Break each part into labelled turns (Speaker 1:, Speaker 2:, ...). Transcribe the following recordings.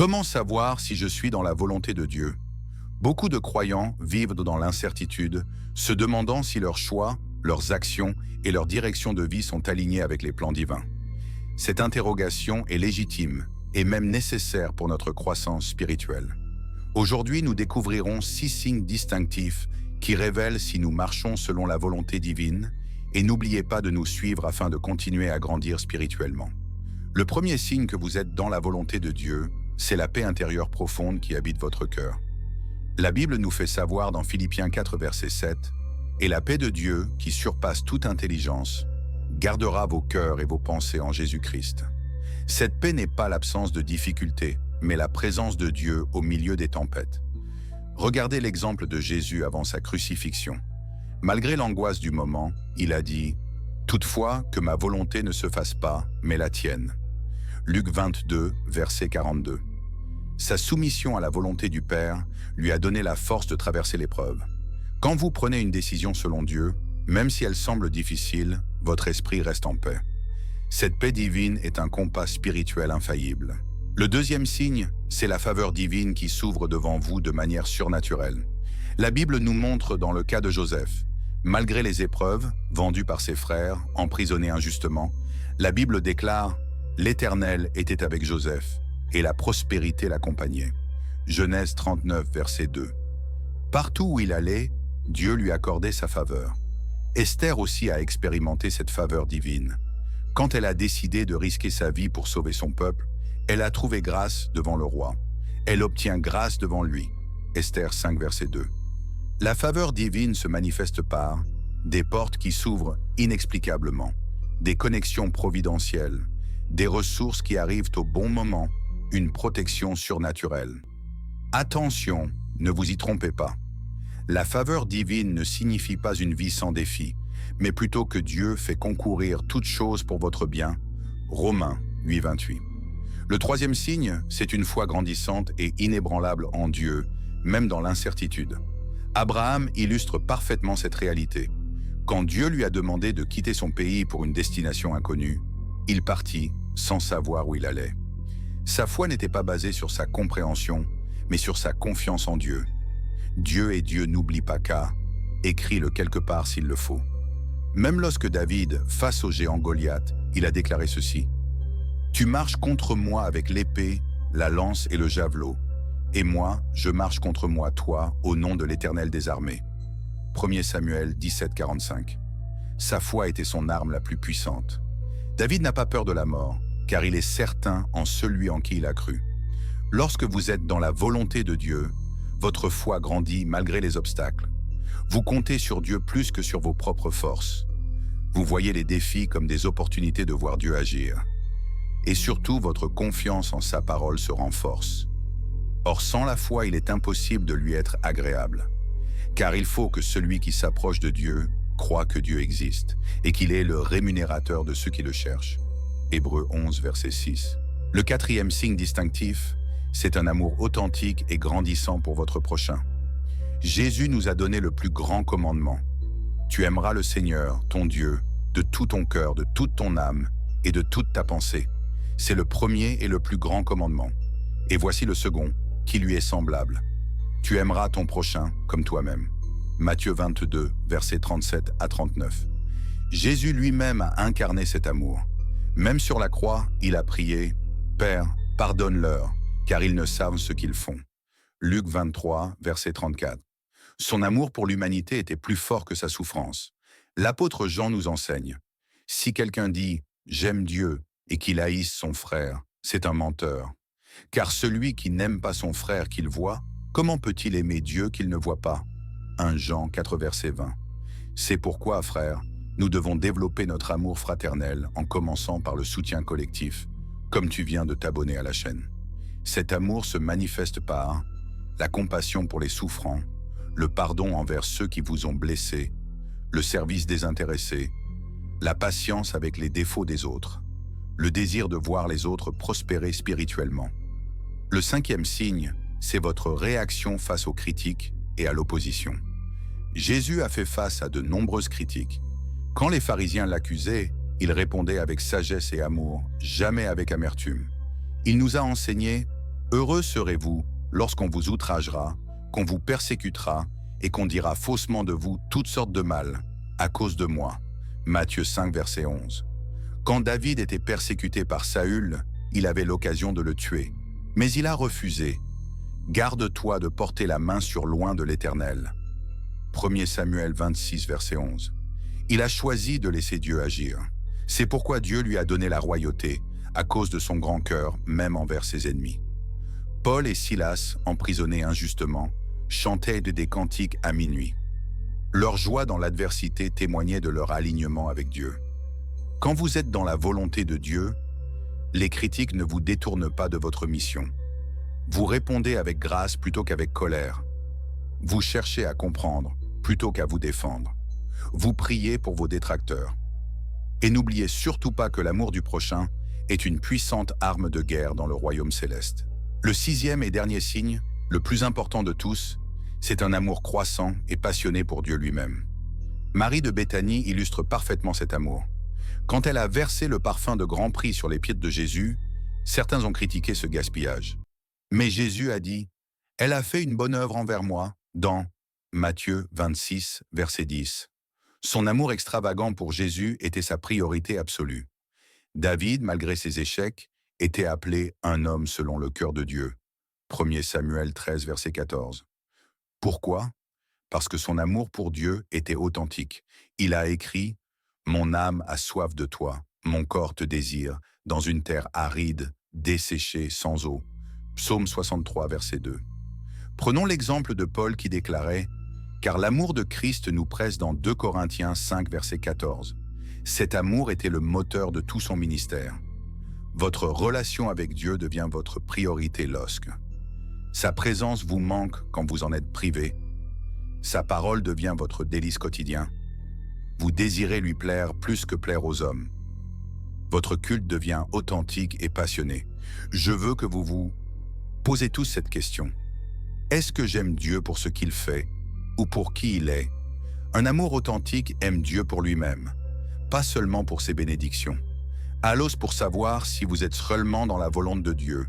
Speaker 1: Comment savoir si je suis dans la volonté de Dieu? Beaucoup de croyants vivent dans l'incertitude, se demandant si leurs choix, leurs actions et leur direction de vie sont alignés avec les plans divins. Cette interrogation est légitime et même nécessaire pour notre croissance spirituelle. Aujourd'hui, nous découvrirons 6 signes distinctifs qui révèlent si nous marchons selon la volonté divine, et n'oubliez pas de nous suivre afin de continuer à grandir spirituellement. Le premier signe que vous êtes dans la volonté de Dieu, c'est la paix intérieure profonde qui habite votre cœur. La Bible nous fait savoir dans Philippiens 4, verset 7, « Et la paix de Dieu, qui surpasse toute intelligence, gardera vos cœurs et vos pensées en Jésus-Christ. » Cette paix n'est pas l'absence de difficultés, mais la présence de Dieu au milieu des tempêtes. Regardez l'exemple de Jésus avant sa crucifixion. Malgré l'angoisse du moment, il a dit « Toutefois, que ma volonté ne se fasse pas, mais la tienne. » Luc 22, verset 42. Sa soumission à la volonté du Père lui a donné la force de traverser l'épreuve. Quand vous prenez une décision selon Dieu, même si elle semble difficile, votre esprit reste en paix. Cette paix divine est un compas spirituel infaillible. Le deuxième signe, c'est la faveur divine qui s'ouvre devant vous de manière surnaturelle. La Bible nous montre dans le cas de Joseph, malgré les épreuves, vendu par ses frères, emprisonné injustement, la Bible déclare « L'Éternel était avec Joseph, et la prospérité l'accompagnait. » Genèse 39, verset 2. Partout où il allait, Dieu lui accordait sa faveur. Esther aussi a expérimenté cette faveur divine. Quand elle a décidé de risquer sa vie pour sauver son peuple, elle a trouvé grâce devant le roi. Elle obtient grâce devant lui. Esther 5, verset 2. La faveur divine se manifeste par des portes qui s'ouvrent inexplicablement, des connexions providentielles, des ressources qui arrivent au bon moment, une protection surnaturelle. Attention, ne vous y trompez pas. La faveur divine ne signifie pas une vie sans défi, mais plutôt que Dieu fait concourir toutes choses pour votre bien. Romains 8, 28. Le troisième signe, c'est une foi grandissante et inébranlable en Dieu, même dans l'incertitude. Abraham illustre parfaitement cette réalité. Quand Dieu lui a demandé de quitter son pays pour une destination inconnue, il partit sans savoir où il allait. Sa foi n'était pas basée sur sa compréhension, mais sur sa confiance en Dieu. Dieu et Dieu n'oublie pas qu'à, écrit-le quelque part s'il le faut. Même lorsque David, face au géant Goliath, il a déclaré ceci. « Tu marches contre moi avec l'épée, la lance et le javelot, et moi, je marche contre moi, toi, au nom de l'Éternel des armées. » 1 Samuel 17, 45. Sa foi était son arme la plus puissante. David n'a pas peur de la mort, car il est certain en celui en qui il a cru. Lorsque vous êtes dans la volonté de Dieu, votre foi grandit malgré les obstacles. Vous comptez sur Dieu plus que sur vos propres forces. Vous voyez les défis comme des opportunités de voir Dieu agir. Et surtout, votre confiance en sa parole se renforce. Or, sans la foi, il est impossible de lui être agréable. Car il faut que celui qui s'approche de Dieu croit que Dieu existe et qu'il est le rémunérateur de ceux qui le cherchent. Hébreux 11, verset 6. Le quatrième signe distinctif, c'est un amour authentique et grandissant pour votre prochain. Jésus nous a donné le plus grand commandement. Tu aimeras le Seigneur, ton Dieu, de tout ton cœur, de toute ton âme et de toute ta pensée. C'est le premier et le plus grand commandement. Et voici le second, qui lui est semblable. Tu aimeras ton prochain comme toi-même. Matthieu 22, versets 37 à 39. Jésus lui-même a incarné cet amour. Même sur la croix, il a prié « Père, pardonne-leur, car ils ne savent ce qu'ils font. » Luc 23, verset 34. Son amour pour l'humanité était plus fort que sa souffrance. L'apôtre Jean nous enseigne « Si quelqu'un dit « J'aime Dieu » et qu'il haïsse son frère, c'est un menteur. Car celui qui n'aime pas son frère qu'il voit, comment peut-il aimer Dieu qu'il ne voit pas » 1 Jean 4, verset 20. C'est pourquoi, frères, nous devons développer notre amour fraternel en commençant par le soutien collectif, comme tu viens de t'abonner à la chaîne. Cet amour se manifeste par la compassion pour les souffrants, le pardon envers ceux qui vous ont blessés, le service désintéressé, la patience avec les défauts des autres, le désir de voir les autres prospérer spirituellement. Le cinquième signe, c'est votre réaction face aux critiques et à l'opposition. Jésus a fait face à de nombreuses critiques. Quand les pharisiens l'accusaient, il répondait avec sagesse et amour, jamais avec amertume. Il nous a enseigné Heureux serez-vous lorsqu'on vous outragera, qu'on vous persécutera et qu'on dira faussement de vous toutes sortes de mal, à cause de moi. Matthieu 5, verset 11. Quand David était persécuté par Saül, il avait l'occasion de le tuer. Mais il a refusé. Garde-toi de porter la main sur loin de l'Éternel. 1 Samuel 26, verset 11. Il a choisi de laisser Dieu agir. C'est pourquoi Dieu lui a donné la royauté, à cause de son grand cœur, même envers ses ennemis. Paul et Silas, emprisonnés injustement, chantaient des cantiques à minuit. Leur joie dans l'adversité témoignait de leur alignement avec Dieu. Quand vous êtes dans la volonté de Dieu, les critiques ne vous détournent pas de votre mission. Vous répondez avec grâce plutôt qu'avec colère. Vous cherchez à comprendre plutôt qu'à vous défendre. Vous priez pour vos détracteurs. Et n'oubliez surtout pas que l'amour du prochain est une puissante arme de guerre dans le royaume céleste. Le sixième et dernier signe, le plus important de tous, c'est un amour croissant et passionné pour Dieu lui-même. Marie de Béthanie illustre parfaitement cet amour. Quand elle a versé le parfum de grand prix sur les pieds de Jésus, certains ont critiqué ce gaspillage. Mais Jésus a dit « Elle a fait une bonne œuvre envers moi » dans Matthieu 26, verset 10. Son amour extravagant pour Jésus était sa priorité absolue. David, malgré ses échecs, était appelé un homme selon le cœur de Dieu. 1 Samuel 13, verset 14. Pourquoi? Parce que son amour pour Dieu était authentique. Il a écrit « Mon âme a soif de toi, mon corps te désire, dans une terre aride, desséchée, sans eau. » Psaume 63, verset 2. Prenons l'exemple de Paul qui déclarait « Car l'amour de Christ nous presse dans 2 Corinthiens 5, verset 14. » Cet amour était le moteur de tout son ministère. Votre relation avec Dieu devient votre priorité lorsque sa présence vous manque quand vous en êtes privé. Sa parole devient votre délice quotidien. Vous désirez lui plaire plus que plaire aux hommes. Votre culte devient authentique et passionné. Je veux que vous vous posez tous cette question. Est-ce que j'aime Dieu pour ce qu'il fait ou pour qui il est? Un amour authentique aime Dieu pour lui-même, pas seulement pour ses bénédictions. Alors pour savoir si vous êtes seulement dans la volonté de Dieu,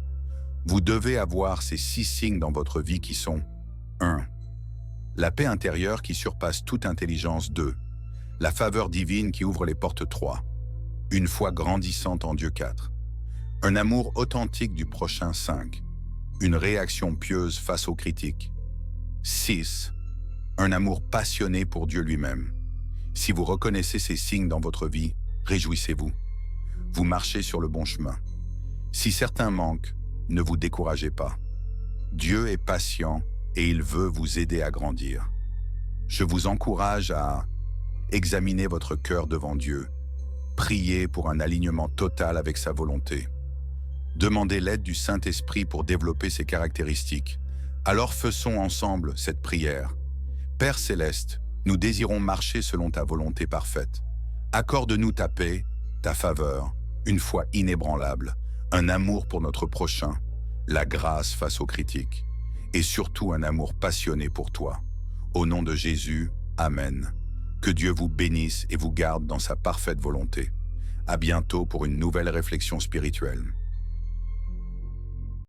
Speaker 1: vous devez avoir ces 6 signes dans votre vie qui sont 1. La paix intérieure qui surpasse toute intelligence 2. La faveur divine qui ouvre les portes 3. Une foi grandissante en Dieu 4. Un amour authentique du prochain 5. Une réaction pieuse face aux critiques. 6. Un amour passionné pour Dieu lui-même. Si vous reconnaissez ces signes dans votre vie, réjouissez-vous. Vous marchez sur le bon chemin. Si certains manquent, ne vous découragez pas. Dieu est patient et il veut vous aider à grandir. Je vous encourage à examiner votre cœur devant Dieu. Priez pour un alignement total avec sa volonté. Demandez l'aide du Saint-Esprit pour développer ses caractéristiques. Alors faisons ensemble cette prière. Père céleste, nous désirons marcher selon ta volonté parfaite. Accorde-nous ta paix, ta faveur, une foi inébranlable, un amour pour notre prochain, la grâce face aux critiques, et surtout un amour passionné pour toi. Au nom de Jésus, Amen. Que Dieu vous bénisse et vous garde dans sa parfaite volonté. À bientôt pour une nouvelle réflexion spirituelle.